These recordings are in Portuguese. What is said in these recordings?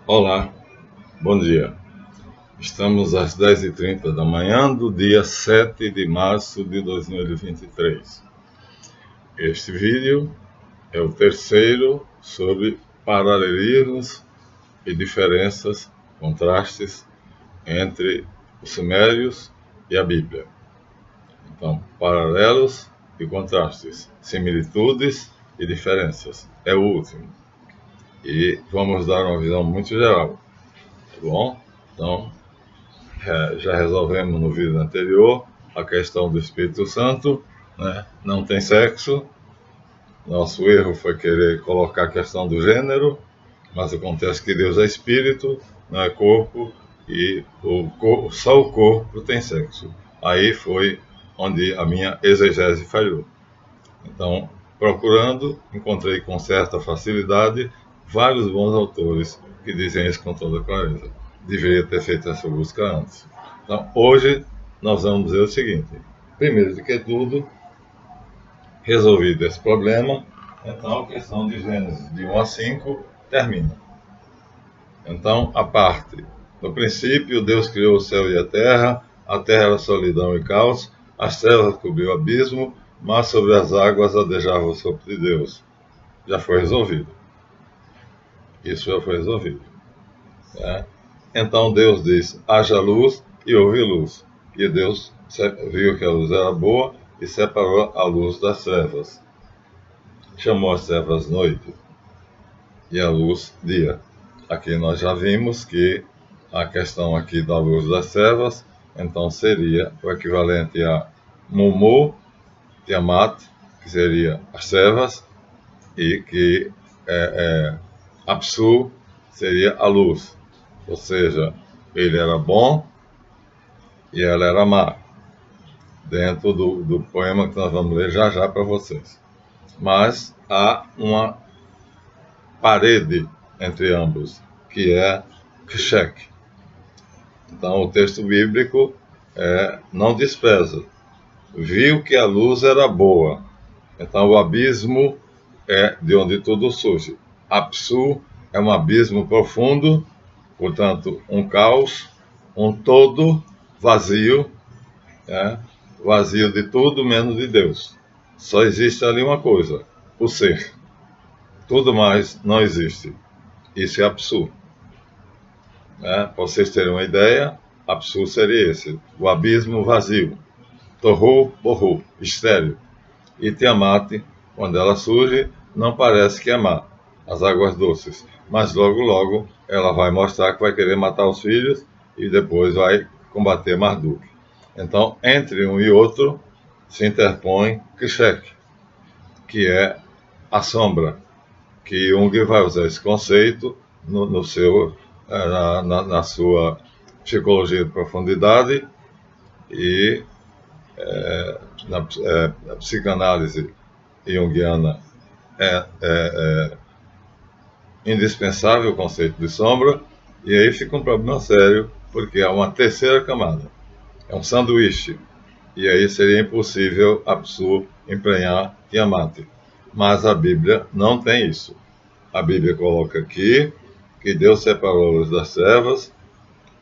Olá, bom dia. Estamos às 10h30 da manhã do dia 7 de março de 2023. Este vídeo é o terceiro sobre paralelismos e diferenças, contrastes entre os Sumérios e a Bíblia. Então, paralelos e contrastes, similitudes e diferenças. É o último. E vamos dar uma visão muito geral, tá bom? Então, já resolvemos no vídeo anterior a questão do Espírito Santo, né? Não tem sexo. Nosso erro foi querer colocar a questão do gênero, mas acontece que Deus é espírito, não é corpo, e só o corpo tem sexo. Aí foi onde a minha exegese falhou. Então, procurando, encontrei com certa facilidade vários bons autores que dizem isso com toda clareza. Deveria ter feito essa busca antes. Então, hoje nós vamos ver o seguinte: primeiro de que tudo, resolvido esse problema, então a questão de Gênesis de 1 a 5 termina. Então, a parte: no princípio, Deus criou o céu e a terra era solidão e caos, as trevas cobriu o abismo, mas sobre as águas adejava o sopro de Deus. Já foi resolvido. Isso já foi resolvido. Né? Então Deus diz: haja luz, e houve luz. E Deus viu que a luz era boa e separou a luz das trevas. Chamou as trevas noite e a luz dia. Aqui nós já vimos que a questão aqui da luz das trevas, então seria o equivalente a Mumu, Tiamat, que seria as trevas, e que Apsu seria a luz. Ou seja, ele era bom e ela era má, dentro do poema que nós vamos ler já para vocês. Mas há uma parede entre ambos, que é Kshek. Então o texto bíblico não despreza. Viu que a luz era boa. Então o abismo é de onde tudo surge. Apsu é um abismo profundo, portanto um caos, um todo vazio, vazio de tudo menos de Deus. Só existe ali uma coisa: o ser. Tudo mais não existe. Isso é Apsu. Para vocês terem uma ideia, Apsu seria esse: o abismo vazio. Tohu Bohu, estéril. E Tiamat, quando ela surge, não parece que é má, as águas doces. Mas logo, logo, ela vai mostrar que vai querer matar os filhos e depois vai combater Marduk. Então, entre um e outro, se interpõe Kshek, que é a sombra, que Jung vai usar esse conceito na sua psicologia de profundidade e na psicanálise junguiana é indispensável o conceito de sombra, e aí fica um problema sério, porque é uma terceira camada, é um sanduíche, e aí seria impossível Apsu emprenhar Tiamat. Mas a Bíblia não tem isso. A Bíblia coloca aqui que Deus separou a luz das trevas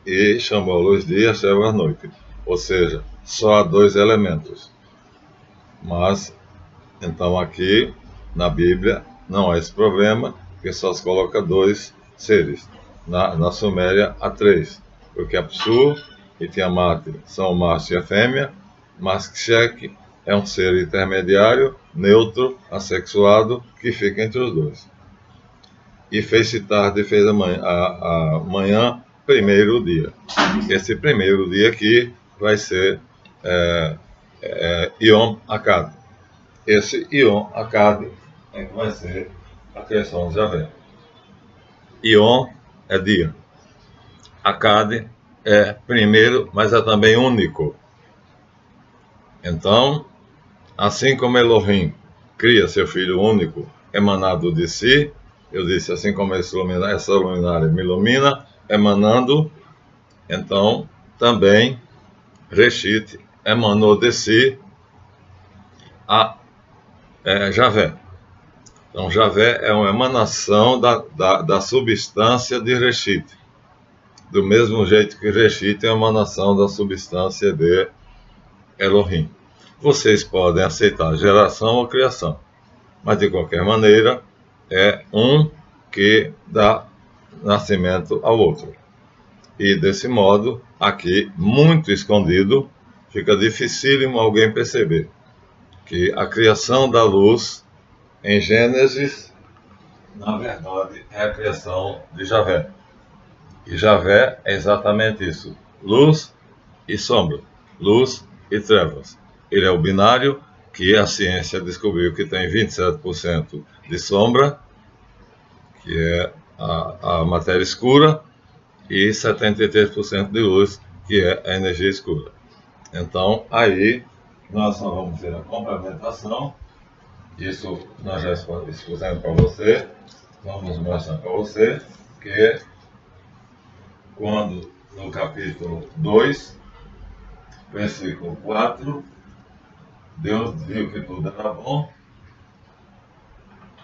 e chamou a luz dia e as trevas noite. Ou seja, só há dois elementos. Mas, então aqui, na Bíblia, não há esse problema, porque só se coloca dois seres. Na Suméria, há três, porque Apsu e Tiamat são o macho e a fêmea, mas Kshek é um ser intermediário, neutro, assexuado, que fica entre os dois. E fez-se tarde e fez a manhã, primeiro dia. Esse primeiro dia aqui vai ser Yom Akkad. Esse Yom Akkad é que vai ser a criação de Javé. Yom é dia. Akkad é primeiro, mas é também único. Então, assim como Elohim cria seu filho único, emanado de si, eu disse, assim como essa luminária me ilumina, emanando, então também Reshit emanou de si a Javé. Então, Javé é uma emanação da substância de Reshit. Do mesmo jeito que Reshit é uma emanação da substância de Elohim. Vocês podem aceitar geração ou criação, mas de qualquer maneira é um que dá nascimento ao outro. E desse modo, aqui, muito escondido, fica dificílimo alguém perceber que a criação da luz em Gênesis, na verdade, é a criação de Javé. E Javé é exatamente isso: luz e sombra, luz e trevas. Ele é o binário que a ciência descobriu que tem 27% de sombra, que é a matéria escura, e 73% de luz, que é a energia escura. Então, aí, nós só vamos ter a complementação. Isso nós já expusemos para você. Vamos mostrar para você que quando no capítulo 2, versículo 4, Deus viu que tudo era bom,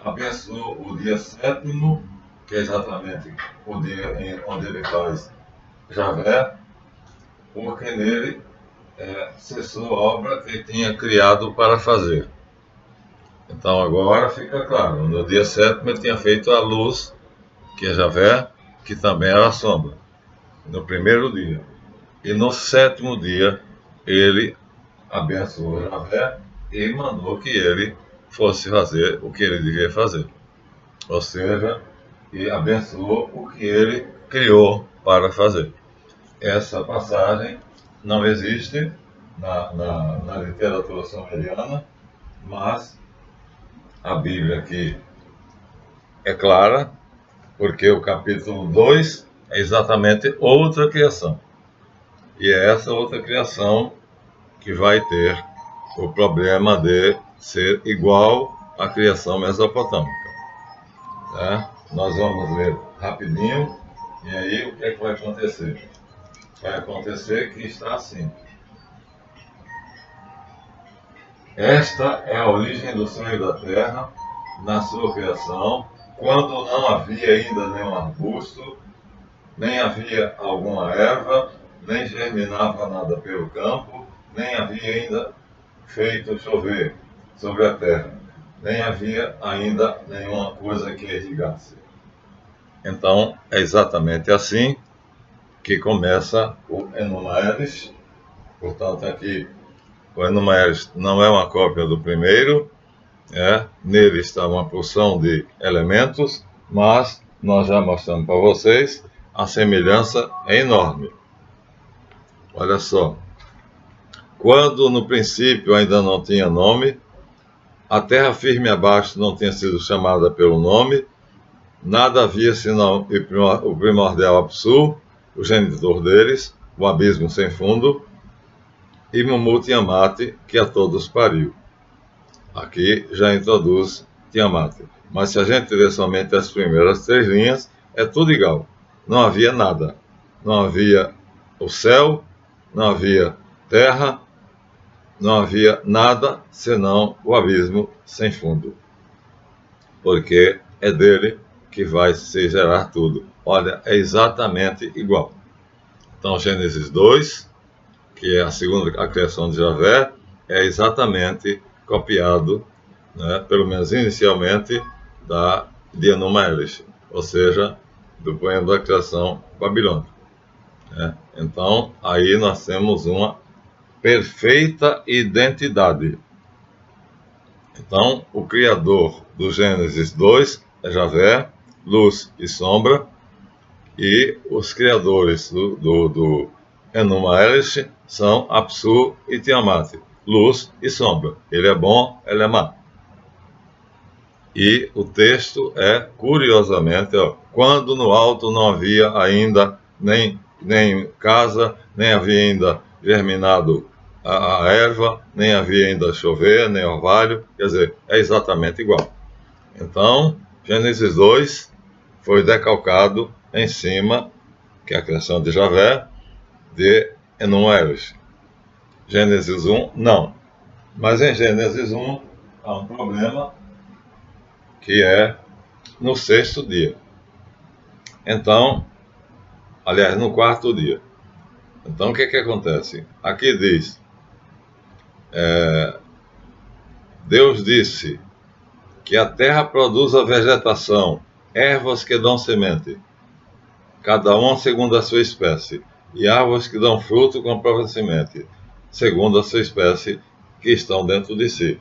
abençoou o dia sétimo, que é exatamente o dia onde ele faz Javé, porque nele cessou a obra que ele tinha criado para fazer. Então agora fica claro, no dia sétimo ele tinha feito a luz, que é Javé, que também era a sombra, no primeiro dia. E no sétimo dia ele abençoou Javé e mandou que ele fosse fazer o que ele devia fazer. Ou seja, e abençoou o que ele criou para fazer. Essa passagem não existe na literatura sumeriana, mas a Bíblia aqui é clara, porque o capítulo 2 é exatamente outra criação. E é essa outra criação que vai ter o problema de ser igual à criação mesopotâmica. Tá? Nós vamos ler rapidinho, e aí o que é que vai acontecer? Vai acontecer que está assim. Esta é a origem do céu e da terra, na sua criação, quando não havia ainda nenhum arbusto, nem havia alguma erva, nem germinava nada pelo campo, nem havia ainda feito chover sobre a terra, nem havia ainda nenhuma coisa que irrigasse. Então, é exatamente assim que começa o Enuma Elish. Portanto, aqui o Enuma Elish não é uma cópia do primeiro, nele está uma porção de elementos, mas nós já mostramos para vocês, a semelhança é enorme. Olha só, quando no princípio ainda não tinha nome, a terra firme abaixo não tinha sido chamada pelo nome, nada havia senão o primordial Apsu, o genitor deles, o abismo sem fundo, e Mumu Tiamat, que a todos pariu. Aqui já introduz Tiamat. Mas se a gente ler somente as primeiras 3 linhas, é tudo igual. Não havia nada. Não havia o céu, não havia terra, não havia nada senão o abismo sem fundo. Porque é dele que vai se gerar tudo. Olha, é exatamente igual. Então, Gênesis 2, que é a criação de Javé, é exatamente copiado, pelo menos inicialmente, de Enuma Elish, ou seja, do poema da criação babilônica. Então, aí nós temos uma perfeita identidade. Então, o criador do Gênesis 2 é Javé, luz e sombra, e os criadores do Enuma Elish são Apsu e Tiamat, luz e sombra. Ele é bom, ele é má. E o texto é, curiosamente, quando no alto não havia ainda nem casa, nem havia ainda germinado a erva, nem havia ainda chover, nem orvalho, quer dizer, é exatamente igual. Então, Gênesis 2 foi decalcado em cima, que é a criação de Javé, de Enuma Elish. Gênesis 1, não. Mas em Gênesis 1 há um problema, que é no sexto dia. Então, aliás, no quarto dia. Então, o que acontece? Aqui diz, Deus disse que a terra produz a vegetação, ervas que dão semente, cada uma segundo a sua espécie, e árvores que dão fruto com a própria semente, segundo a sua espécie, que estão dentro de si.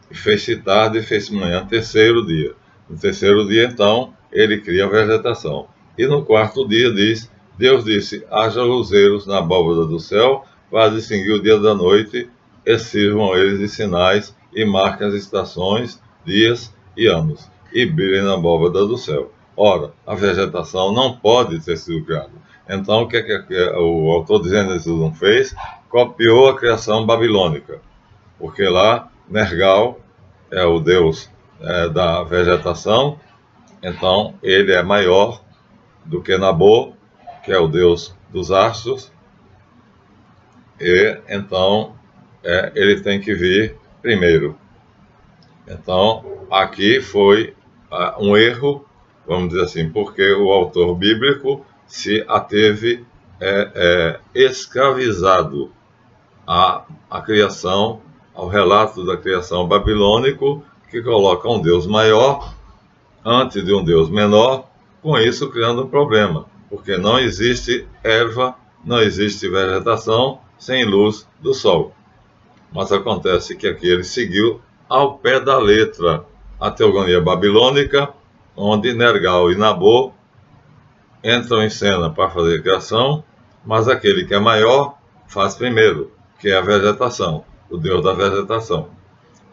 E fez-se tarde e fez-se manhã, terceiro dia. No terceiro dia, então, ele cria a vegetação. E no quarto dia, Deus disse, haja luzeiros na abóbada do céu, para distinguir o dia da noite, e sirvam eles de sinais, e marquem as estações, dias e anos, e brilhem na abóbada do céu. Ora, a vegetação não pode ter sido criada. Então, o que o autor de Gênesis 1 fez? Copiou a criação babilônica, porque lá Nergal é o deus da vegetação, então ele é maior do que Nabô, que é o deus dos astros, e então ele tem que vir primeiro. Então, aqui foi um erro, vamos dizer assim, porque o autor bíblico se ateve escravizado à criação, ao relato da criação babilônico, que coloca um Deus maior antes de um Deus menor, com isso criando um problema, porque não existe erva, não existe vegetação sem luz do sol. Mas acontece que aqui ele seguiu ao pé da letra a teogonia babilônica, onde Nergal e Nabô entram em cena para fazer a criação, mas aquele que é maior faz primeiro, que é a vegetação, o deus da vegetação.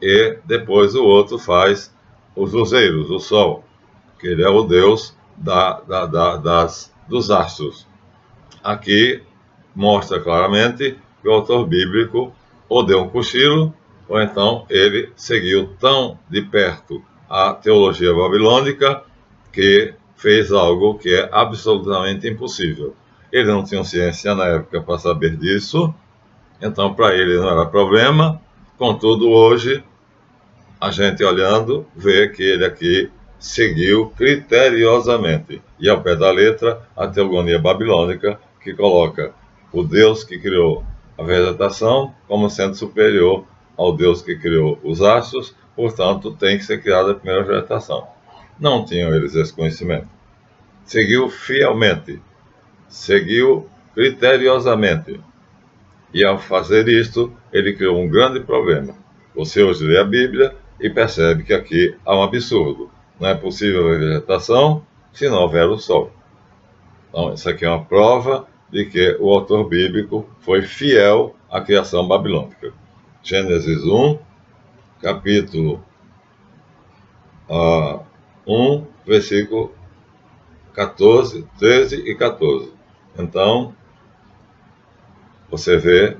E depois o outro faz os luzeiros, o sol, que ele é o deus dos astros. Aqui mostra claramente que o autor bíblico ou deu um cochilo, ou então ele seguiu tão de perto a teologia babilônica que fez algo que é absolutamente impossível. Ele não tinha ciência na época para saber disso, então para ele não era problema. Contudo, hoje, a gente olhando, vê que ele aqui seguiu criteriosamente, e ao pé da letra, a teogonia babilônica, que coloca o Deus que criou a vegetação como sendo superior ao Deus que criou os astros, portanto, tem que ser criada a primeira vegetação. Não tinham eles esse conhecimento. Seguiu fielmente, seguiu criteriosamente, e ao fazer isto, ele criou um grande problema. Você hoje lê a Bíblia e percebe que aqui há um absurdo. Não é possível a vegetação se não houver o sol. Então, isso aqui é uma prova de que o autor bíblico foi fiel à criação babilônica. Gênesis 1, capítulo 1, versículo 14, 13 e 14. Então, você vê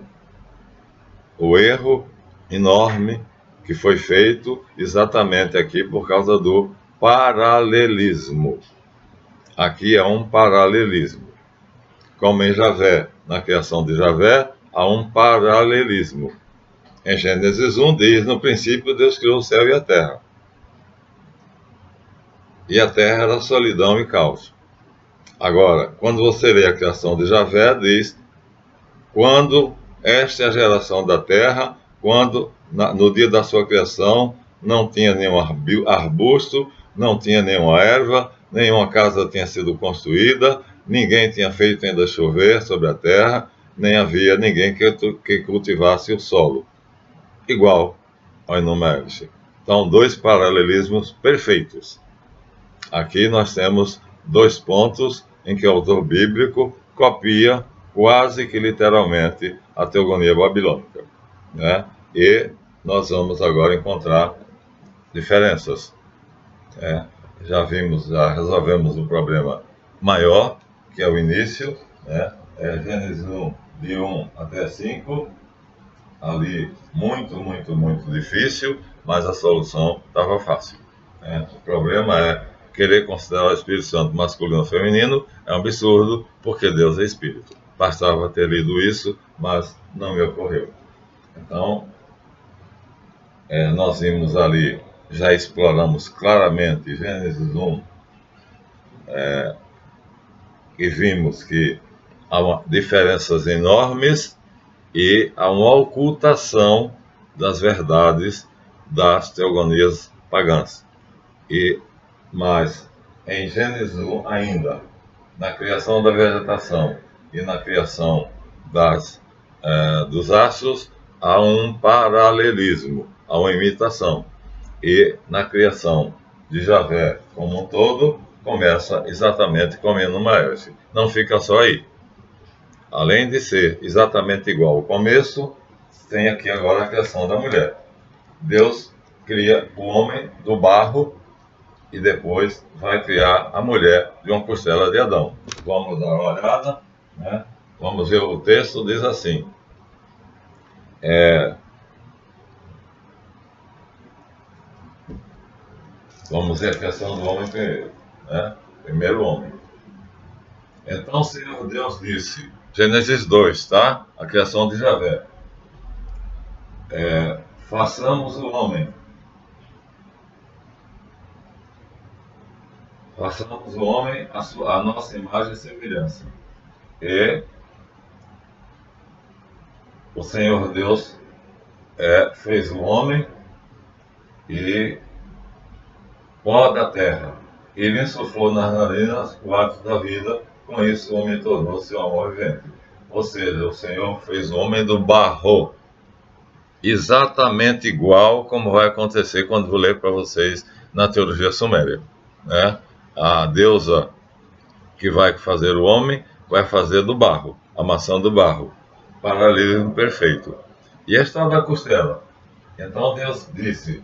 o erro enorme que foi feito exatamente aqui por causa do paralelismo. Aqui é um paralelismo. Como em Javé, na criação de Javé, há um paralelismo. Em Gênesis 1 diz, no princípio Deus criou o céu e a terra. E a terra era solidão e caos. Agora, quando você lê a criação de Javé, diz, quando esta é a geração da terra, quando no dia da sua criação não tinha nenhum arbusto, não tinha nenhuma erva, nenhuma casa tinha sido construída, ninguém tinha feito ainda chover sobre a terra, nem havia ninguém que cultivasse o solo. Igual ao Enuma. Então, dois paralelismos perfeitos. Aqui nós temos dois pontos em que o autor bíblico copia quase que literalmente a teogonia babilônica, né? E nós vamos agora encontrar diferenças. Já resolvemos um problema maior, que é o início, né? Gênesis 1, de 1 até 5, ali muito, muito, muito difícil, mas a solução estava fácil. O problema é querer considerar o Espírito Santo masculino ou feminino, é um absurdo, porque Deus é Espírito. Bastava ter lido isso, mas não me ocorreu. Então, nós vimos ali já exploramos claramente Gênesis 1, e vimos que há diferenças enormes e há uma ocultação das verdades das teogonias pagãs. Mas em Gênesis 1 ainda, na criação da vegetação e na criação dos astros, há um paralelismo, há uma imitação. E na criação de Javé como um todo, começa exatamente comendo uma erva. Não fica só aí. Além de ser exatamente igual ao começo, tem aqui agora a criação da mulher. Deus cria o homem do barro e depois vai criar a mulher de uma costela de Adão. Vamos dar uma olhada, né? Vamos ver o texto, diz assim. Vamos ver a criação do homem primeiro, né? Primeiro homem. Então o Senhor Deus disse, Gênesis 2, tá? A criação de Javé. Façamos o homem. Façamos o homem a nossa imagem e semelhança. E o Senhor Deus fez o homem e pó da terra. Ele insuflou nas narinas o hálito da vida, com isso o homem tornou-se um amor vivente. Ou seja, o Senhor fez o homem do barro. Exatamente igual como vai acontecer quando vou ler para vocês na teologia suméria, né? A deusa que vai fazer o homem vai fazer do barro, a maçã do barro, paralelismo perfeito. E esta da costela. Então Deus disse,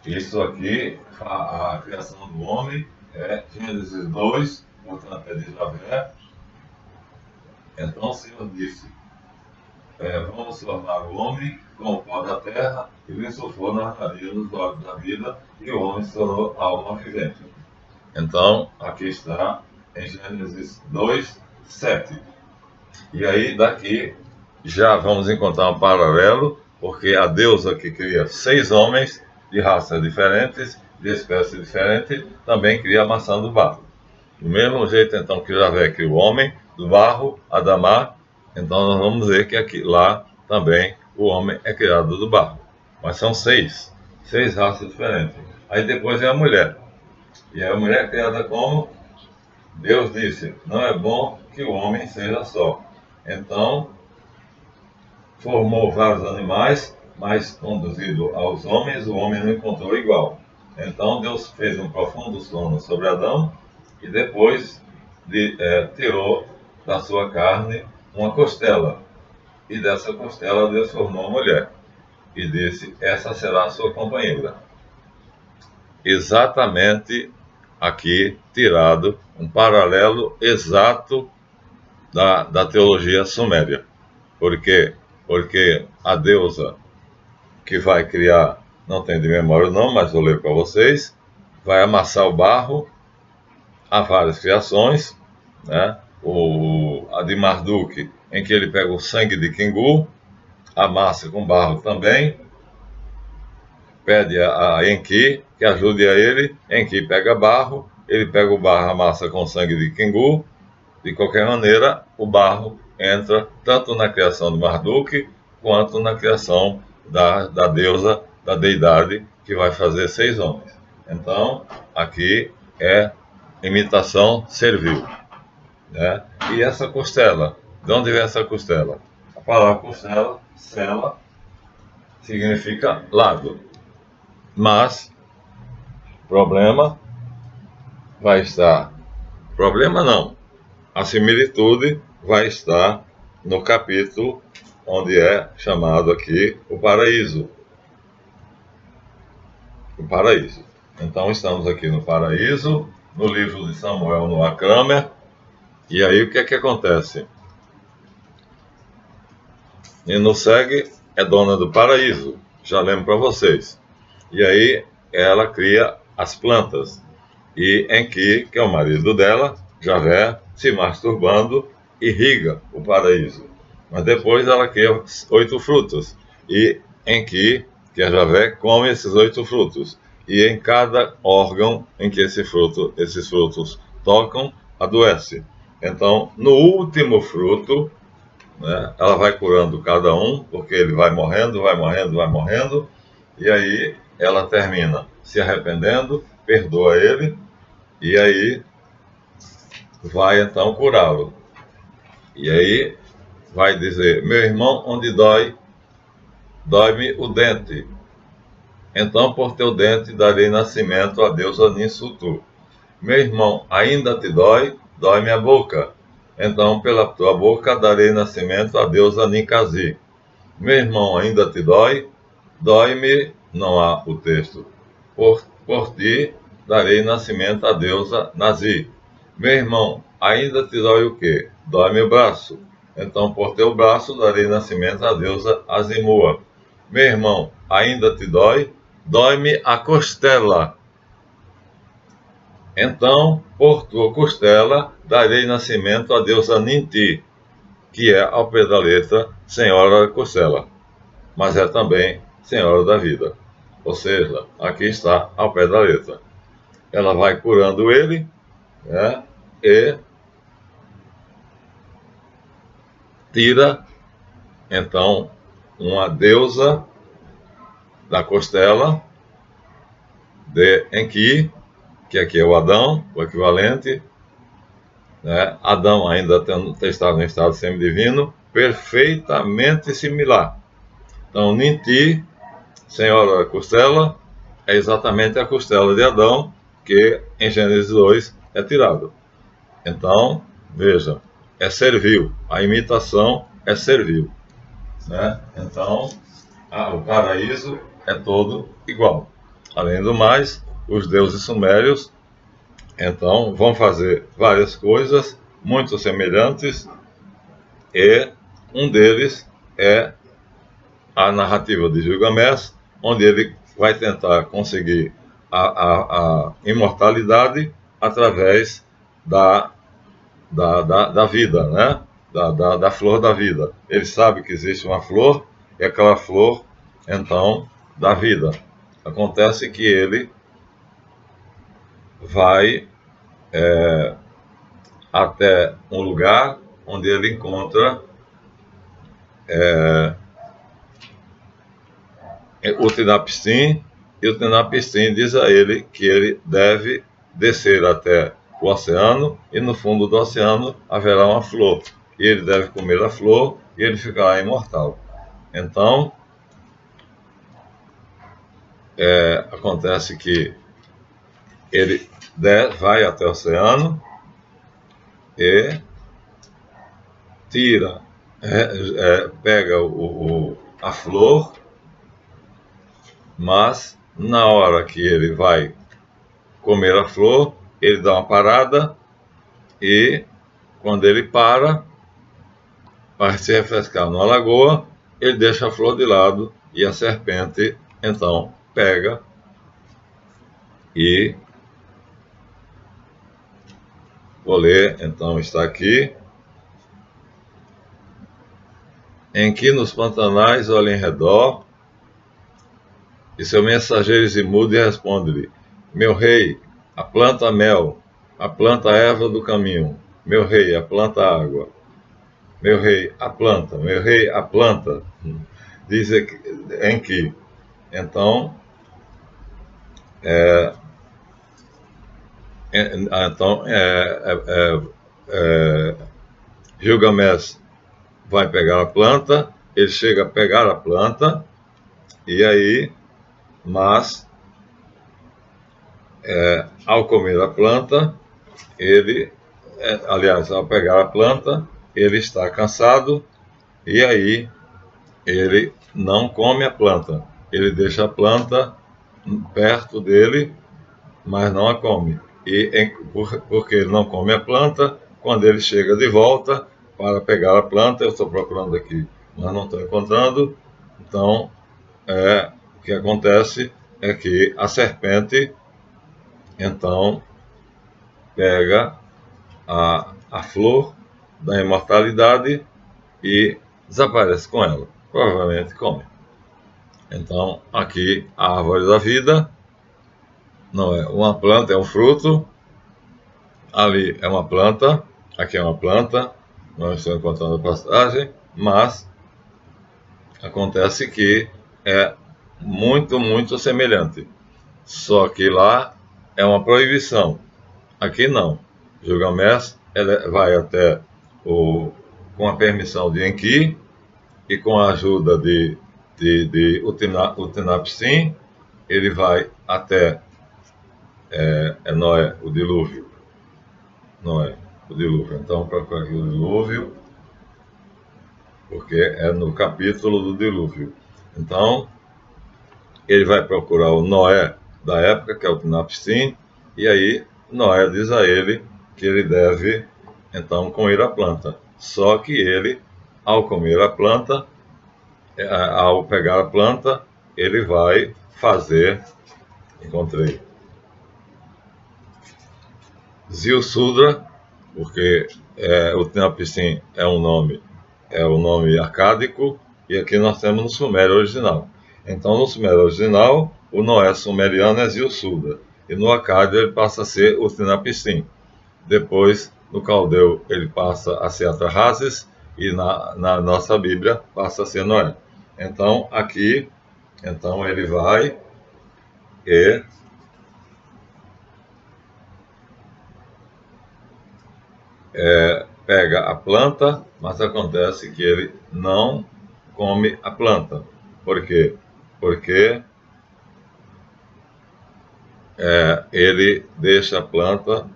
isso aqui, a criação do homem, é Gênesis 2, portanto é de Javé. Então o Senhor disse, vamos formar o homem com o pó da terra, e lhe insuflou nas narinas do hálito da vida, e o homem se tornou alma vivente. Então, aqui está em Gênesis 2, 7. E aí, daqui, já vamos encontrar um paralelo, porque a deusa que cria 6 homens de raças diferentes, de espécies diferentes, também cria a maçã do barro. Do mesmo jeito, então, que Javé cria o homem do barro, Adamá, então nós vamos ver que aqui, lá também o homem é criado do barro. Mas são 6 raças diferentes. Aí depois é a mulher. E a mulher é criada como? Deus disse, não é bom que o homem seja só. Então, formou vários animais, mas conduzido aos homens, o homem não encontrou igual. Então Deus fez um profundo sono sobre Adão e depois tirou da sua carne uma costela. E dessa costela Deus formou a mulher. E disse, essa será a sua companheira. Exatamente aqui tirado um paralelo exato da teologia suméria. Por quê? Porque a deusa que vai criar, não tem de memória não, mas vou ler para vocês, vai amassar o barro, há várias criações, né? A de Marduk, em que ele pega o sangue de Kingu, amassa com barro também, pede a Enki que ajude a ele, Enki pega barro, ele pega o barro, amassa com sangue de Kingu, de qualquer maneira, o barro entra tanto na criação de Marduk, quanto na criação da deusa, da deidade, que vai fazer 6 homens. Então, aqui é imitação servil, né? E essa costela, de onde vem essa costela? A palavra costela, cela, significa lado. Mas, problema não, a similitude vai estar no capítulo onde é chamado aqui o paraíso. O paraíso. Então estamos aqui no paraíso, no livro de Samuel Noah Kramer, e aí o que é que acontece? E no segue é dona do paraíso, já lembro para vocês. E aí ela cria as plantas, e Enki, que é o marido dela, Javé, se masturbando, irriga o paraíso. Mas depois ela cria 8 frutos. E Enki, que é Javé, come esses 8 frutos. E em cada órgão em que esses frutos tocam, adoece. Então, no último fruto, né, ela vai curando cada um, porque ele vai morrendo, e aí ela termina se arrependendo, perdoa ele, e aí vai então curá-lo. E aí vai dizer: meu irmão, onde dói-me o dente. Então por teu dente darei nascimento a deusa Ninsutu. Meu irmão, ainda te dói-me a boca. Então pela tua boca darei nascimento a deusa Ninkasi. Meu irmão, ainda te dói-me, não há o texto. Por ti darei nascimento à deusa Nazi. Meu irmão, ainda te dói o quê? Dói-me o braço. Então, por teu braço darei nascimento à deusa Azimua. Meu irmão, ainda te dói-me a costela. Então, por tua costela darei nascimento à deusa Ninti, que é, ao pé da letra, Senhora da Costela, mas é também Senhora da Vida. Ou seja, aqui está ao pé da letra. Ela vai curando ele, né, e tira, então, uma deusa da costela de Enki, que aqui é o Adão, o equivalente, né? Adão ainda estava no estado semidivino, perfeitamente similar. Então, Ninti, Senhora da Costela, é exatamente a costela de Adão, que em Gênesis 2 é tirado. Então, veja, é servil, a imitação é servil, né? Então, o paraíso é todo igual. Além do mais, os deuses sumérios, então, vão fazer várias coisas muito semelhantes, e um deles é a narrativa de Gilgamesh, onde ele vai tentar conseguir a imortalidade através da vida, né? Da flor da vida. Ele sabe que existe uma flor, e aquela flor, então, dá vida. Acontece que ele vai até um lugar onde ele encontra o Tinapistim, e o Tinapistim diz a ele que ele deve descer até o oceano, e no fundo do oceano haverá uma flor, e ele deve comer a flor, e ele ficará imortal. Então, acontece que ele vai até o oceano e tira, pega a flor, mas na hora que ele vai comer a flor, ele dá uma parada, e quando ele para se refrescar numa lagoa, ele deixa a flor de lado, e a serpente então pega e vou ler, então está aqui: em que nos pantanais olha em redor, e seu mensageiro Zimude responde-lhe: meu rei, a planta mel, a planta erva do caminho, meu rei, a planta água, meu rei, a planta, meu rei, a planta. Diz em que, então, Gilgamesh vai pegar a planta, ele chega a pegar a planta, e aí, mas, ao comer a planta, ele, aliás, ao pegar a planta, ele está cansado, e aí ele não come a planta. Ele deixa a planta perto dele, mas não a come. E porque ele não come a planta, quando ele chega de volta para pegar a planta, eu estou procurando aqui, mas não estou encontrando. Então, o que acontece é que a serpente, então, pega a flor da imortalidade e desaparece com ela. Provavelmente come. Então, aqui a árvore da vida não é uma planta, é um fruto. Ali é uma planta, aqui é uma planta, não estou encontrando a passagem, mas acontece que é muito, muito semelhante. Só que lá é uma proibição, aqui não. Gilgamesh vai até com a permissão de Enki e com a ajuda de Utnapishtim, ele vai até Noé, o dilúvio. Noé, o dilúvio. Então, para aqui o dilúvio, porque é no capítulo do dilúvio. Então, ele vai procurar o Noé da época, que é o Utnapishtim, e aí Noé diz a ele que ele deve, então, comer a planta. Só que ele, ao comer a planta, ao pegar a planta, ele vai fazer, encontrei, Zilsudra, porque o Utnapishtim é o nome acádico, e aqui nós temos no Sumério original. Então, no Sumério original, o Noé sumeriano é Zilsudra, e no acádio ele passa a ser Utnapishtim. Depois, no caldeu, ele passa a ser Atrahasis, e na nossa Bíblia passa a ser Noé. Então, aqui, então ele vai e pega a planta, mas acontece que ele não come a planta. Por quê? Porque ele deixa a planta,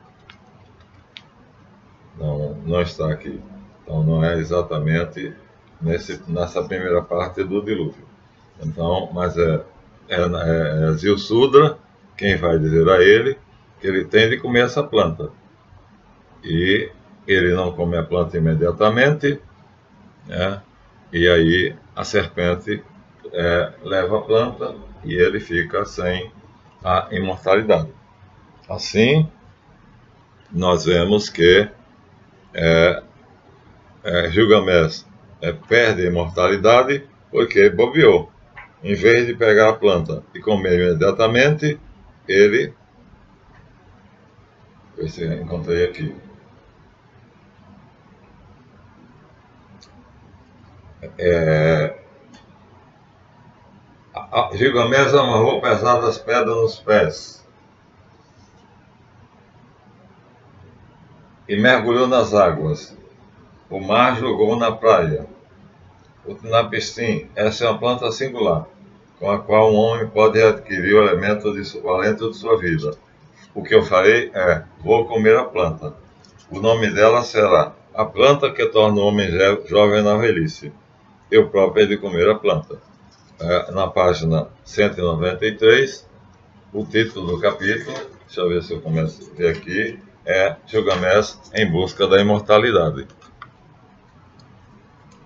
não está aqui. Então não é exatamente nessa primeira parte do dilúvio. Então, mas é Zilsudra quem vai dizer a ele que ele tem de comer essa planta. E ele não come a planta imediatamente, né? E aí a serpente leva a planta e ele fica sem a imortalidade. Assim, nós vemos que Gilgamesh perde a imortalidade porque bobeou. Em vez de pegar a planta e comer imediatamente, ele. Esse eu encontrei aqui. Gilgamesh amarrou pesadas pedras nos pés e mergulhou nas águas. O mar jogou na praia. O Utnapishtim, essa é uma planta singular, com a qual um homem pode adquirir o alento de sua vida. O que eu farei vou comer a planta. O nome dela será a planta que torna o homem jovem na velhice. Eu próprio hei de comer a planta. Na página 193, o título do capítulo, deixa eu ver se eu começo a ver aqui, é Gilgamesh em busca da imortalidade.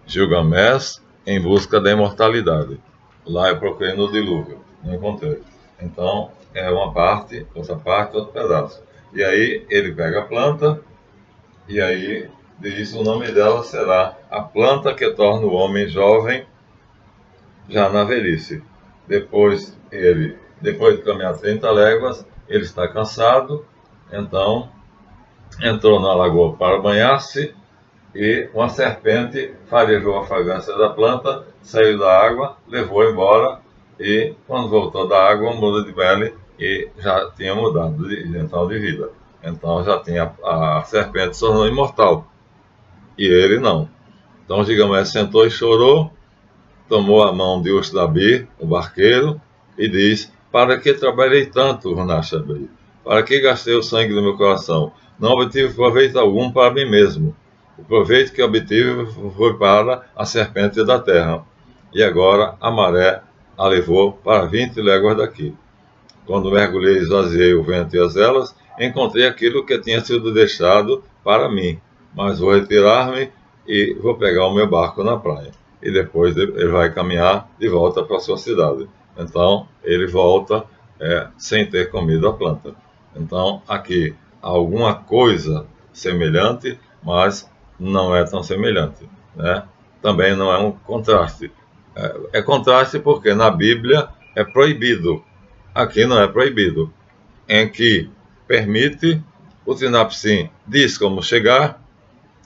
Gilgamesh em busca da imortalidade. Lá eu procurei no dilúvio, não encontrei. Então, é uma parte, outro pedaço. E aí ele pega a planta, e aí diz o nome dela será a planta que torna o homem jovem já na velhice. Depois de caminhar 30 léguas, ele está cansado, então entrou na lagoa para banhar-se, e uma serpente farejou a fragrância da planta, saiu da água, levou embora, e quando voltou da água, mudou de pele e já tinha mudado de vida. Então já tinha a serpente se tornou imortal, e ele não. Então Gilgamesh sentou e chorou, tomou a mão de Usdabi, o barqueiro, e diz: para que trabalhei tanto, Runashabi? Para que gastei o sangue do meu coração? Não obtive proveito algum para mim mesmo. O proveito que obtive foi para a serpente da terra. E agora a maré a levou para 20 léguas daqui. Quando mergulhei e esvaziei o vento e as elas, encontrei aquilo que tinha sido deixado para mim. Mas vou retirar-me e vou pegar o meu barco na praia. E depois ele vai caminhar de volta para a sua cidade. Então, ele volta sem ter comido a planta. Então, aqui há alguma coisa semelhante, mas não é tão semelhante, né? Também não é um contraste. É contraste porque na Bíblia é proibido. Aqui não é proibido. Em que permite, o Tnapsim diz como chegar,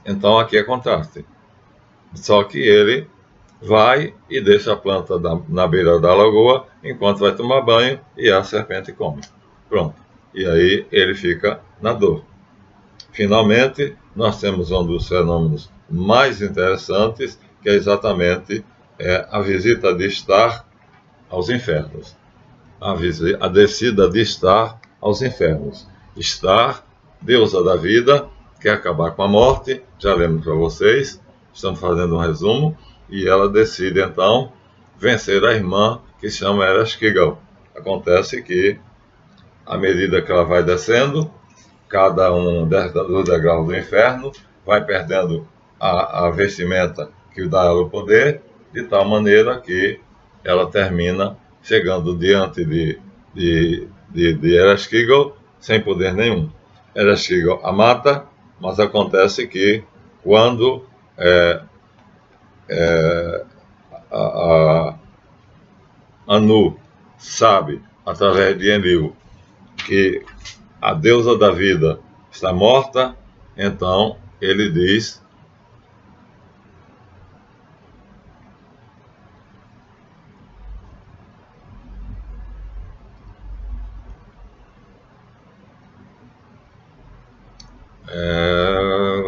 então aqui é contraste. Só que ele vai e deixa a planta na beira da lagoa enquanto vai tomar banho e a serpente come. Pronto. E aí ele fica na dor. Finalmente, nós temos um dos fenômenos mais interessantes, que é exatamente a visita de Estar aos infernos. A descida de Estar aos infernos. Estar, deusa da vida, quer acabar com a morte, já lembro para vocês, estamos fazendo um resumo, e ela decide então vencer a irmã que se chama Ereshkigal. Acontece que, à medida que ela vai descendo, cada um dos degraus do inferno vai perdendo a vestimenta que dá a ela o poder, de tal maneira que ela termina chegando diante de Ereshkigal sem poder nenhum. Ereshkigal a mata, mas acontece que quando Anu sabe, através de Enlil, que a deusa da vida está morta, então ele diz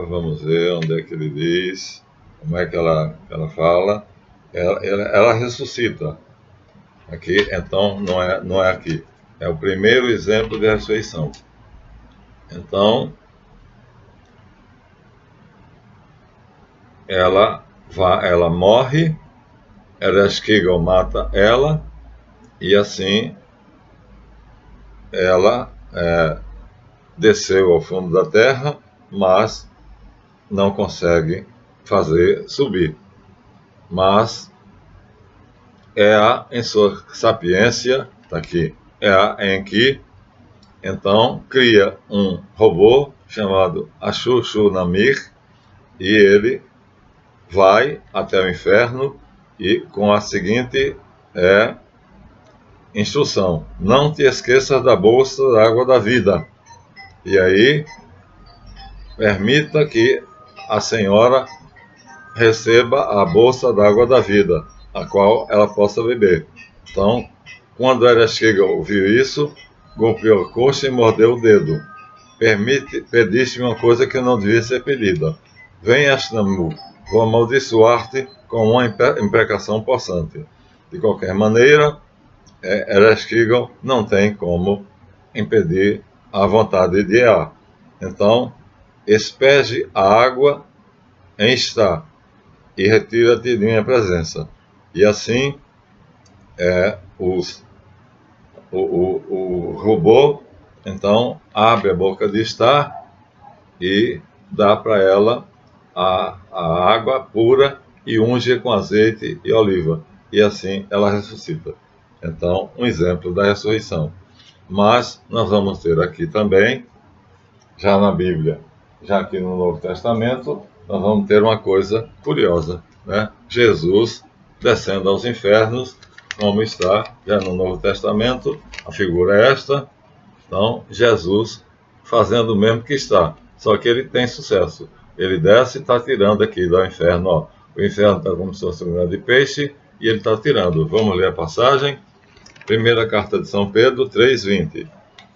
vamos ver onde é que ele diz, como é que ela fala. Ela ressuscita. Aqui, então, não é aqui. É o primeiro exemplo de ressurreição. Então, ela morre, Ereshkigal mata ela, e assim ela desceu ao fundo da terra, mas não consegue fazer subir. Mas em sua sapiência, está aqui, em que então cria um robô chamado Ashur-shur-namir, e ele vai até o inferno e com a seguinte instrução: não te esqueças da bolsa da água da vida. E aí permita que a senhora receba a bolsa da água da vida, a qual ela possa beber. Então, quando Ereshkigal ouviu isso, golpeou a coxa e mordeu o dedo. Pediste-me uma coisa que não devia ser pedida. Vem, Ashnamu, vou amaldiçoar-te com uma imprecação possante. De qualquer maneira, Ereshkigal não tem como impedir a vontade de Ea. Então, espege a água em Estar e retira-te de minha presença. E assim, o robô, então, abre a boca de Estar e dá para ela a água pura e unge com azeite e oliva. E assim ela ressuscita. Então, um exemplo da ressurreição. Mas nós vamos ter aqui também, já na Bíblia, já aqui no Novo Testamento, nós vamos ter uma coisa curiosa, né? Jesus descendo aos infernos, como está já no Novo Testamento, a figura é esta. Então, Jesus fazendo o mesmo que está, só que ele tem sucesso. Ele desce e está tirando aqui do inferno, ó. O inferno está como se fosse um grande peixe e ele está tirando. Vamos ler a passagem. Primeira carta de São Pedro, 3:20.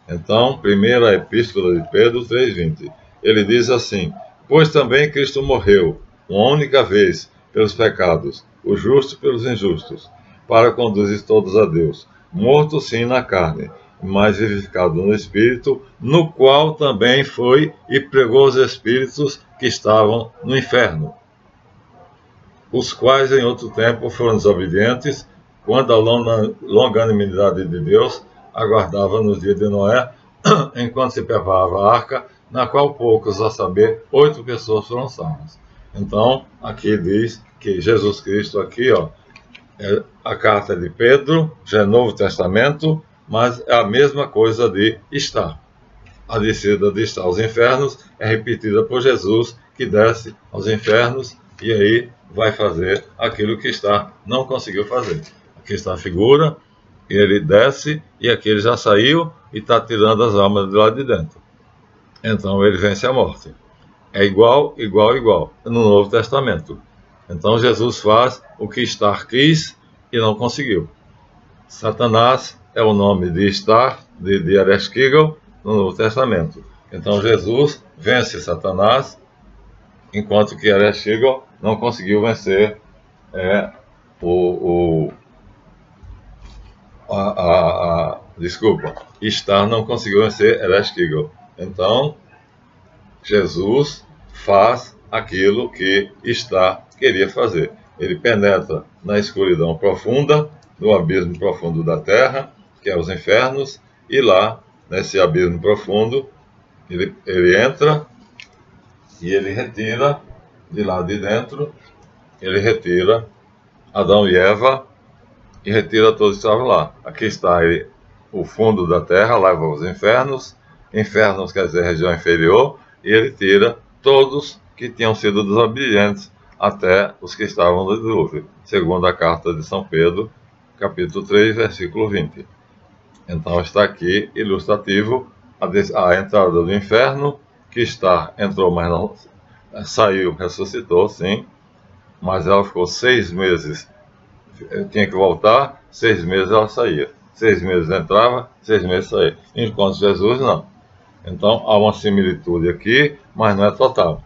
Então, primeira epístola de Pedro, 3:20. Ele diz assim: pois também Cristo morreu, uma única vez, pelos pecados, o justo pelos injustos, para conduzir todos a Deus, morto sim na carne, mas vivificado no Espírito, no qual também foi e pregou os espíritos que estavam no inferno, os quais em outro tempo foram desobedientes, quando a longanimidade de Deus aguardava nos dias de Noé, enquanto se preparava a arca, na qual poucos, a saber, 8 pessoas foram salvas. Então, aqui diz que Jesus Cristo, aqui, ó, é a carta de Pedro, já é Novo Testamento, mas é a mesma coisa de Estar. A descida de Estar aos infernos é repetida por Jesus, que desce aos infernos e aí vai fazer aquilo que Istar não conseguiu fazer. Aqui está a figura, ele desce e aqui ele já saiu e está tirando as almas de lá de dentro. Então ele vence a morte. É igual, igual, igual no Novo Testamento. Então Jesus faz o que Istar quis e não conseguiu. Satanás é o nome de Istar, de Ereshkigal, no Novo Testamento. Então Jesus vence Satanás, enquanto que Ereshkigal não conseguiu vencer desculpa, Istar não conseguiu vencer Ereshkigal. Então Jesus faz aquilo que Istar queria fazer. Ele penetra na escuridão profunda, no abismo profundo da terra, que é os infernos, e lá, nesse abismo profundo, ele entra e ele retira, de lá de dentro, ele retira Adão e Eva e retira todos que estavam lá. Aqui está ele, o fundo da terra, leva aos infernos, infernos quer dizer região inferior, e ele tira todos que tinham sido desobedientes, até os que estavam no dilúvio, segundo a carta de São Pedro, capítulo 3, versículo 20. Então está aqui ilustrativo a entrada do inferno, que entrou, mas não saiu, ressuscitou, sim, mas ela ficou 6 meses, tinha que voltar, 6 meses ela saía. 6 meses entrava, 6 meses saía. Enquanto Jesus não. Então há uma similitude aqui, mas não é total.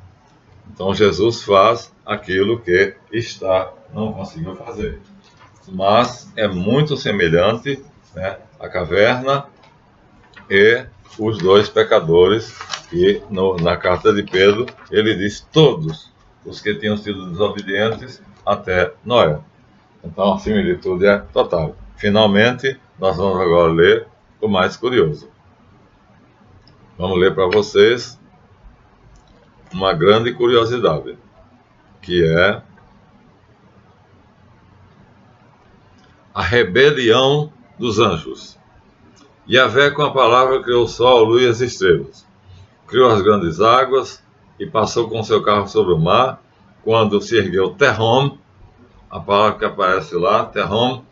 Então Jesus faz aquilo que Istar não conseguiu fazer. Mas é muito semelhante, né, a caverna e os dois pecadores, e na carta de Pedro ele diz todos os que tinham sido desobedientes até Noé. Então a similitude é total. Finalmente, nós vamos agora ler o mais curioso. Vamos ler para vocês uma grande curiosidade, que é a rebelião dos anjos. Yahvé, com a palavra, criou o sol, a lua e as estrelas. Criou as grandes águas e passou com seu carro sobre o mar, quando se ergueu Terrom, a palavra que aparece lá, Terrom,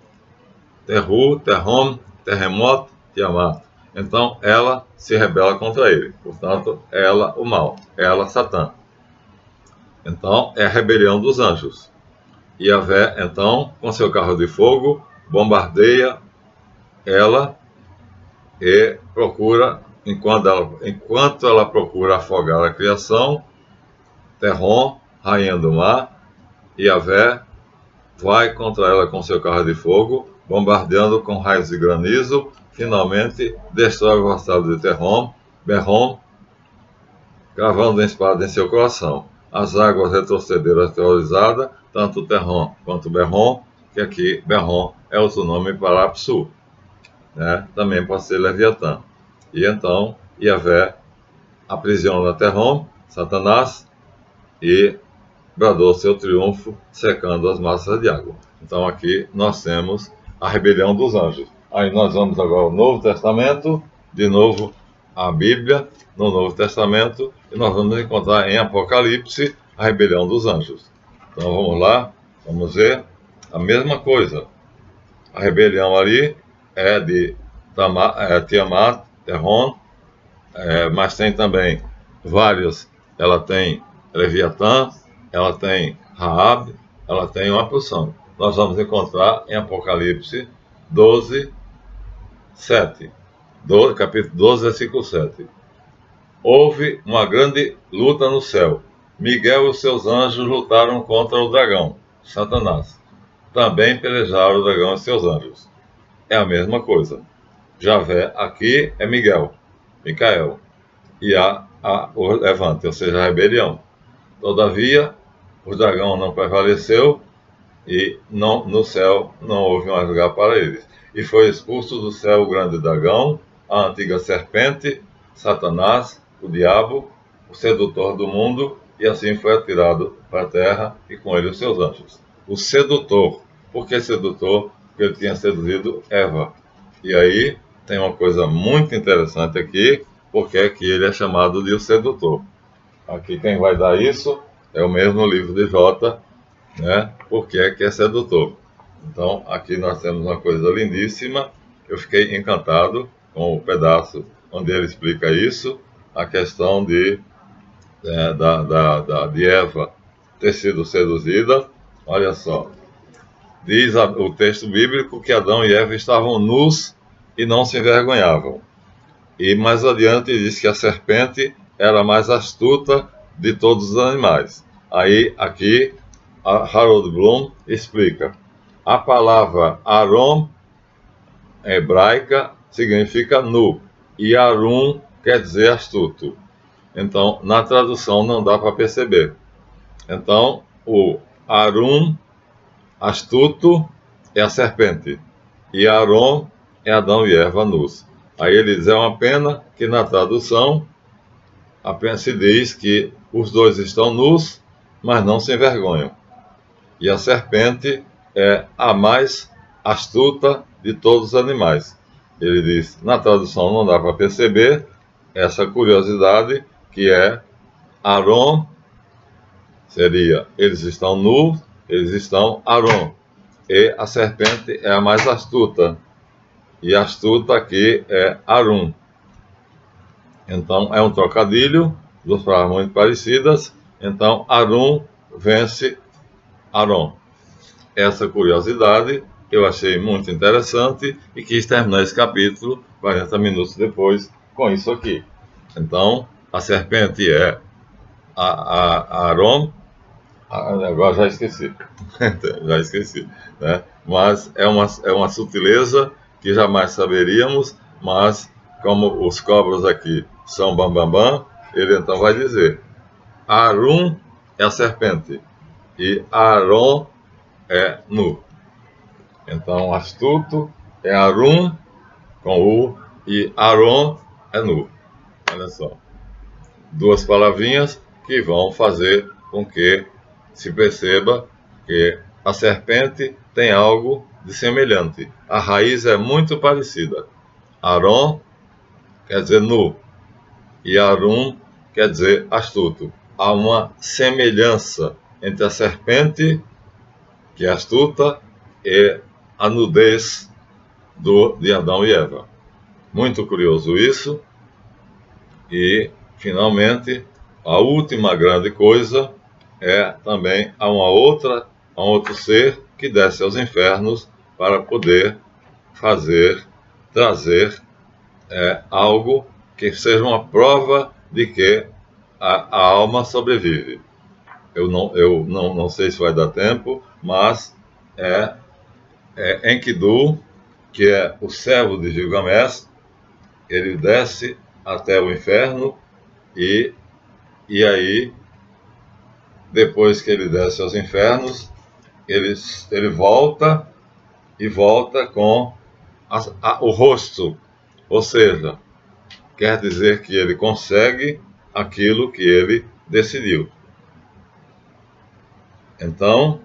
Terru, Terrom, terremoto, Tiamat. Então ela se rebela contra ele. Portanto, ela, o mal. Ela, Satã. Então é a rebelião dos anjos. Yahvé, então, com seu carro de fogo, bombardeia ela e procura, enquanto ela procura afogar a criação, Terrom, rainha do mar, Yahvé vai contra ela com seu carro de fogo, bombardeando com raios de granizo, finalmente destrói o vassalo de Terrom, Berrom, cravando a espada em seu coração. As águas retrocederam aterrorizadas, tanto Terrom quanto Berrom, que aqui Berrom é outro nome para Apsu, né? Também pode ser Leviatã. E então Yahvé aprisiona Terrom, Satanás, e bradou seu triunfo, secando as massas de água. Então aqui nós temos a rebelião dos anjos. Aí nós vamos agora ao Novo Testamento, de novo a Bíblia no Novo Testamento, e nós vamos encontrar em Apocalipse a rebelião dos anjos. Então vamos lá, vamos ver a mesma coisa. A rebelião ali é de Tiamat, Terrom, mas tem também vários, ela tem Leviatã, ela tem Raab, ela tem uma porção. Nós vamos encontrar em Apocalipse 12, 7. Capítulo 12, versículo 7. Houve uma grande luta no céu. Miguel e os seus anjos lutaram contra o dragão, Satanás. Também pelejaram o dragão e seus anjos. É a mesma coisa. Javé aqui é Miguel, Micael. E há o levante, ou seja, a rebelião. Todavia, o dragão não prevaleceu e no céu não houve mais lugar para eles. E foi expulso do céu o grande dragão, a antiga serpente, Satanás, o diabo, o sedutor do mundo, e assim foi atirado para a terra e com ele os seus anjos. O sedutor. Por que sedutor? Porque ele tinha seduzido Eva. E aí tem uma coisa muito interessante aqui, porque é que ele é chamado de o sedutor. Aqui quem vai dar isso é o mesmo livro de Jota, né? Porque é que é sedutor. Então, aqui nós temos uma coisa lindíssima. Eu fiquei encantado com o pedaço onde ele explica isso, a questão de de Eva ter sido seduzida. Olha só, diz o texto bíblico que Adão e Eva estavam nus e não se envergonhavam. E mais adiante diz que a serpente era a mais astuta de todos os animais. Aí, aqui, Harold Bloom explica. A palavra Arom, hebraica, significa nu, e Arum quer dizer astuto. Então, na tradução não dá para perceber. Então, o Arum, astuto, é a serpente. E Arom é Adão e Eva nus. Aí ele diz, é uma pena que na tradução apenas se diz que os dois estão nus, mas não se envergonham. E a serpente é a mais astuta de todos os animais. Ele diz, na tradução não dá para perceber essa curiosidade que é Arom, seria, eles estão nus, eles estão Arom. E a serpente é a mais astuta. E astuta aqui é Arum. Então, é um trocadilho, duas palavras muito parecidas. Então, Arum vence Arom. Essa curiosidade eu achei muito interessante e quis terminar esse capítulo 40 minutos depois com isso aqui. Então, a serpente é Arom. Agora já esqueci. Já esqueci, né? Mas é uma sutileza que jamais saberíamos, mas como os cobras aqui são bambambam, ele então vai dizer, Arum é a serpente e Arom é nu. Então, astuto é Arum com U e Arom é nu. Olha só. Duas palavrinhas que vão fazer com que se perceba que a serpente tem algo de semelhante. A raiz é muito parecida. Arom quer dizer nu e Arum quer dizer astuto. Há uma semelhança entre a serpente, que é astuta, e a nudez de Adão e Eva. Muito curioso isso. E, finalmente, a última grande coisa é também a um outro ser que desce aos infernos para poder trazer algo que seja uma prova de que a alma sobrevive. Eu não sei se vai dar tempo, mas é Enkidu, que é o servo de Gilgamesh. Ele desce até o inferno e aí, depois que ele desce aos infernos, ele volta com o rosto, ou seja, quer dizer que ele consegue aquilo que ele decidiu. Então,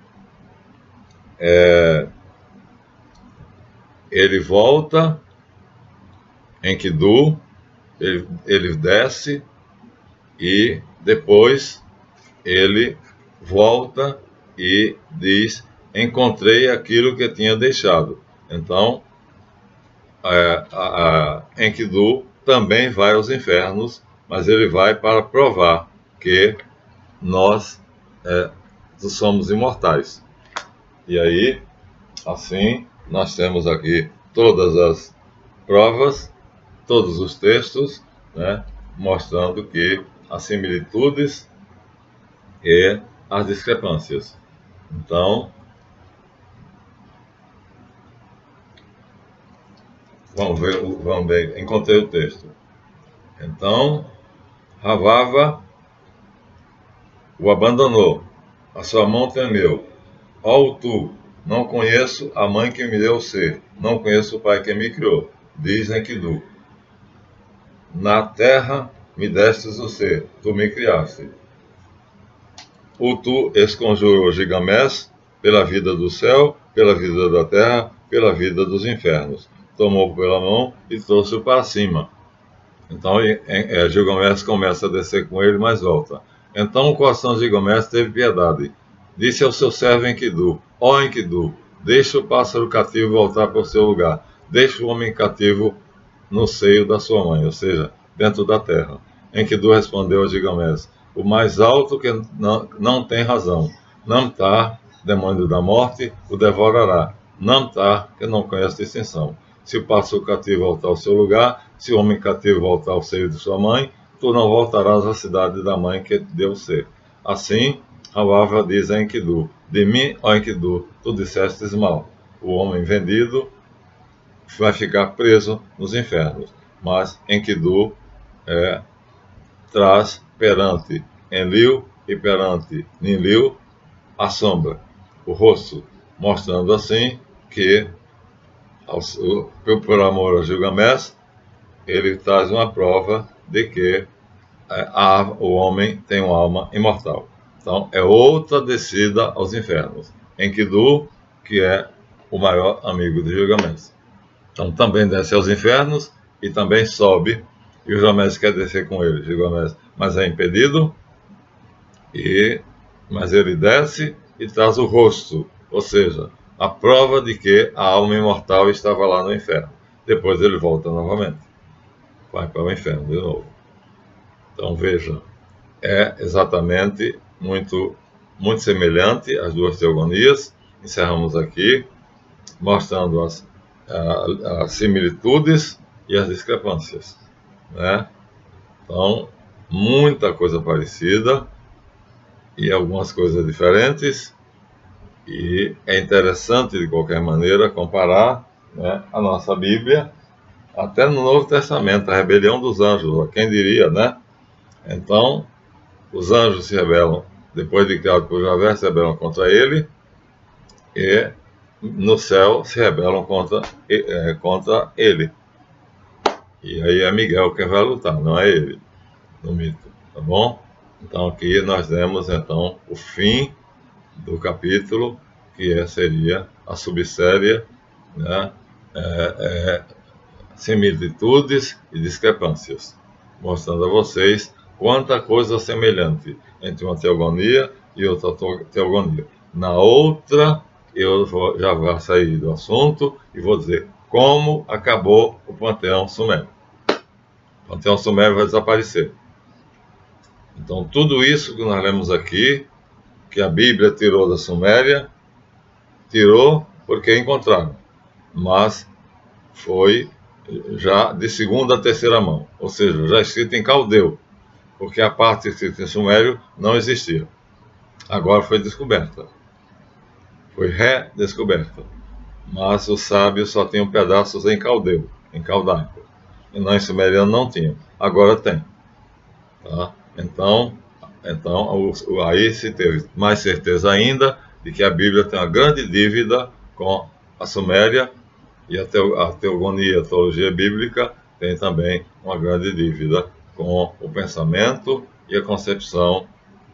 ele volta em Enkidu, ele desce e depois ele volta e diz, encontrei aquilo que tinha deixado. Então, Enkidu também vai aos infernos, mas ele vai para provar que nós somos imortais. E aí, assim, nós temos aqui todas as provas, todos os textos, né, mostrando que as similitudes e as discrepâncias. Então, vamos ver, encontrei o texto. Então, Ravava o abandonou, a sua mão tremeu. Ó tu, não conheço a mãe que me deu o ser, não conheço o pai que me criou. Diz Enkidu, na terra me destes o ser, tu me criaste. O tu esconjurou Gilgamesh pela vida do céu, pela vida da terra, pela vida dos infernos. Tomou pela mão e trouxe-o para cima. Então, Gilgamesh começa a descer com ele, mas volta. Então o coração de Gilgamesh teve piedade. Disse ao seu servo Enkidu: Ó Enkidu, deixa o pássaro cativo voltar para o seu lugar. Deixa o homem cativo no seio da sua mãe, ou seja, dentro da terra. Enkidu respondeu a Gilgamesh: O mais alto que não tem razão. Namtar, demônio da morte, o devorará. Namtar, que não conhece distinção. Se o pássaro cativo voltar ao seu lugar, se o homem cativo voltar ao seio de sua mãe, tu não voltarás à cidade da mãe que te deu ser. Assim, Ravava diz a Enkidu: De mim, ó Enkidu, tu dissestes mal. O homem vendido vai ficar preso nos infernos. Mas Enkidu traz perante Enlil e perante Ninlil a sombra, o rosto, mostrando assim que, por amor a Gilgamesh, ele traz uma prova de que o homem tem uma alma imortal. Então, é outra descida aos infernos. Enkidu, que é o maior amigo de Gilgamesh. Então, também desce aos infernos e também sobe. E o Gilgamesh quer descer com ele, Gilgamesh, mas é impedido. Mas ele desce e traz o rosto, ou seja, a prova de que a alma imortal estava lá no inferno. Depois ele volta novamente, vai para o inferno de novo. Então veja, é exatamente muito semelhante às duas teogonias. Encerramos aqui, mostrando as similitudes e as discrepâncias, né? Então, muita coisa parecida e algumas coisas diferentes, e é interessante, de qualquer maneira, comparar, né, a nossa Bíblia, até no Novo Testamento, a rebelião dos anjos, quem diria, né? Então, os anjos se rebelam, depois de criado por Javé, se rebelam contra ele, e no céu se rebelam contra ele. E aí é Miguel que vai lutar, não é ele, no mito, tá bom? Então aqui nós vemos então o fim do capítulo, que seria a subsérie, né, similitudes e discrepâncias, mostrando a vocês quanta coisa semelhante entre uma teogonia e outra teogonia. Na outra, já vou sair do assunto e vou dizer como acabou o panteão sumério. O panteão sumério vai desaparecer. Então, tudo isso que nós lemos aqui, que a Bíblia tirou da Suméria, tirou porque encontraram, mas foi já de segunda a terceira mão, ou seja, já escrito em caldeu, porque a parte escrita em sumério não existia. Agora foi descoberta, foi redescoberta, mas os sábios só tinham pedaços em caldeu, em caldaico, e não em sumeriano não tinham, agora tem. Tá? Então aí se teve mais certeza ainda de que a Bíblia tem uma grande dívida com a Suméria, e a teogonia, a teologia bíblica, tem também uma grande dívida com o pensamento e a concepção,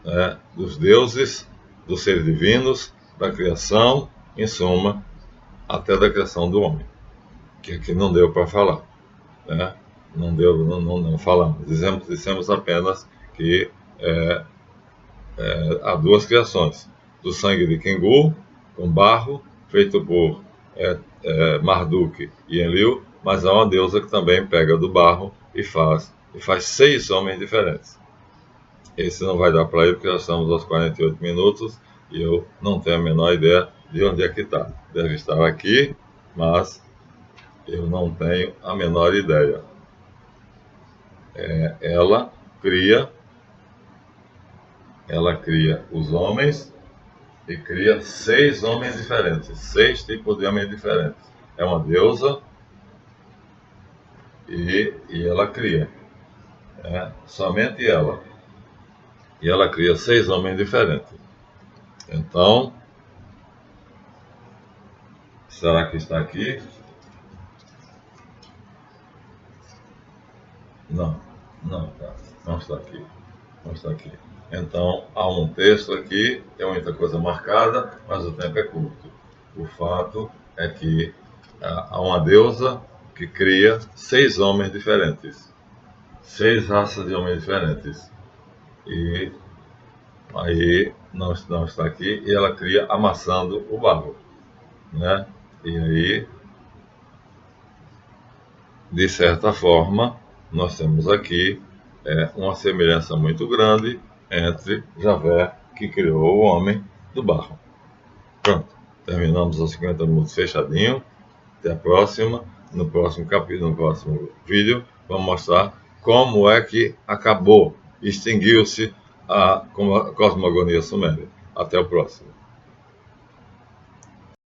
né, dos deuses, dos seres divinos, da criação, em suma, até da criação do homem, que aqui não deu para falar, né? Não falamos, dissemos apenas que há duas criações, do sangue de Kingu, com barro, feito por Marduk e Enlil, mas há uma deusa que também pega do barro e faz 6 homens diferentes. Esse não vai dar para ir, porque já estamos aos 48 minutos e eu não tenho a menor ideia de onde é que está. Deve estar aqui, mas eu não tenho a menor ideia. Ela cria os homens e cria 6 homens diferentes, 6 tipos de homens diferentes. É uma deusa e ela cria, somente ela. E ela cria 6 homens diferentes. Então, será que está aqui? Não, tá. Não está aqui. Não está aqui. Então, há um texto aqui, tem muita coisa marcada, mas o tempo é curto. O fato é que há uma deusa que cria 6 homens diferentes. 6 raças de homens diferentes. E Aí não está aqui e ela cria amassando o barro, né? E aí, de certa forma, nós temos aqui uma semelhança muito grande entre Javé, que criou o homem, do barro. Pronto, terminamos os 50 minutos fechadinho. Até a próxima. No próximo capítulo, no próximo vídeo, vamos mostrar como é que acabou, extinguiu-se a cosmogonia suméria. Até o próximo.